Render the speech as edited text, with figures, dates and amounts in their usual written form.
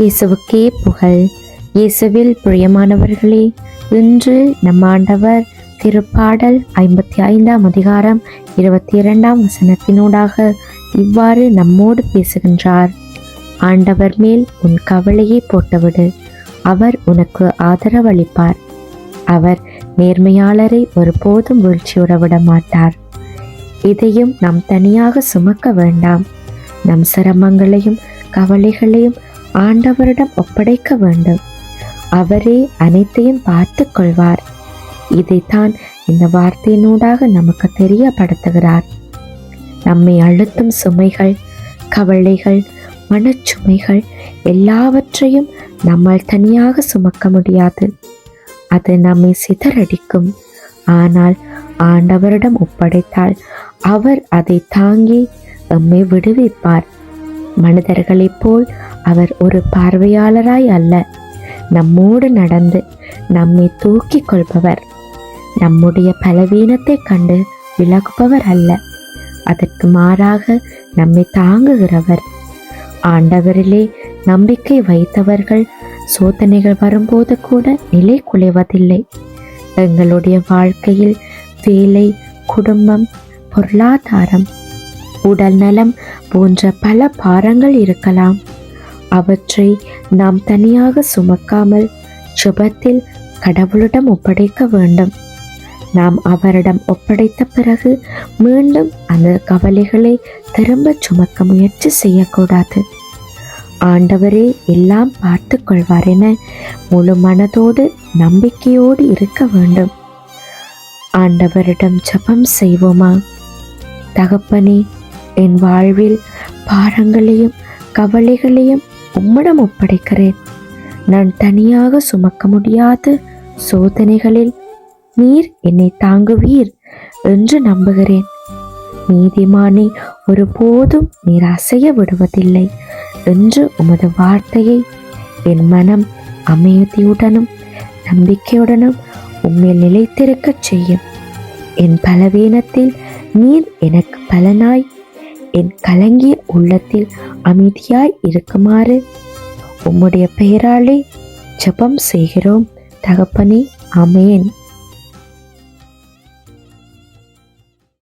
இயேசுவுக்கே புகழ். இயேசுவில் பிரியமானவர்களே, இன்று நம் ஆண்டவர் திருப்பாடல் 55 அதிகாரம் 22 வசனத்தினூடாக இவ்வாறு நம்மோடு பேசுகின்றார். ஆண்டவர் மேல் உன் கவலையை போட்டுவிடு, அவர் உனக்கு ஆதரவளிப்பார். அவர் நேர்மையாளரை ஒருபோதும் வீழ்ச்சியுற விட மாட்டார். இதையும் நாம் தனியாக சுமக்க வேண்டாம். நம் சிரமங்களையும் கவலைகளையும் ஆண்டவரிடம் ஒப்படைக்க வேண்டும். அவரே அனைத்தையும் பார்த்து கொள்வார். இதைத்தான் இந்த வார்த்தையினூடாக நமக்கு தெரியப்படுத்துகிறார். நம்மை அழுத்தும் சுமைகள், கவலைகள், மனச்சுமைகள் எல்லாவற்றையும் நம்மால் தனியாக சுமக்க முடியாது. அது நம்மை சிதறடிக்கும். ஆனால் ஆண்டவரிடம் ஒப்படைத்தால் அவர் அதை தாங்கி நம்மை விடுவிப்பார். மனிதர்களைப் போல் அவர் ஒரு பார்வையாளராய் அல்ல, நம்மோடு நடந்து நம்மை தூக்கிக் கொள்பவர். நம்முடைய பலவீனத்தை கண்டு விலகுபவர் அல்ல, அதற்கு மாறாக நம்மை தாங்குகிறவர். ஆண்டவரிலே நம்பிக்கை வைத்தவர்கள் சோதனைகள் வரும்போது கூட நிலை குலைவதில்லை. எங்களுடைய வாழ்க்கையில் வேலை, குடும்பம், பொருளாதாரம், உடல் நலம் போன்ற பல பாரங்கள் இருக்கலாம். அவற்றை நாம் தனியாக சுமக்காமல் ஜெபத்தில் கடவுளிடம் ஒப்படைக்க வேண்டும். நாம் அவரிடம் ஒப்படைத்த பிறகு மீண்டும் அந்த கவலைகளை திரும்ப சுமக்க முயற்சி செய்யக்கூடாது. ஆண்டவரே எல்லாம் பார்த்து கொள்வார் என முழு மனதோடு நம்பிக்கையோடு இருக்க வேண்டும். ஆண்டவரிடம் ஜெபம் செய்வோமா? தகப்பனே, என் வாழ்வில் பாரங்களையும் கவலைகளையும் உம்மிடம் ஒப்படைக்கிறேன். நான் தனியாக சுமக்க முடியாத சோதனைகளில் நீர் என்னை தாங்குவீர் என்று நம்புகிறேன். நீதிமானை ஒருபோதும் நீர் அசைய விடுவதில்லை என்று உமது வார்த்தையை என் மனம் அமைதியுடனும் நம்பிக்கையுடனும் உம்மில் நிலைத்திருக்கச் செய்யும். என் பலவீனத்தில் நீர் எனக்கு பலனாய், என் கலங்கிய உள்ளத்தில் அமைதியாய் இருக்குமாறு உம்முடைய பெயராலே ஜெபம் செய்கிறோம் தகப்பனே. ஆமென்.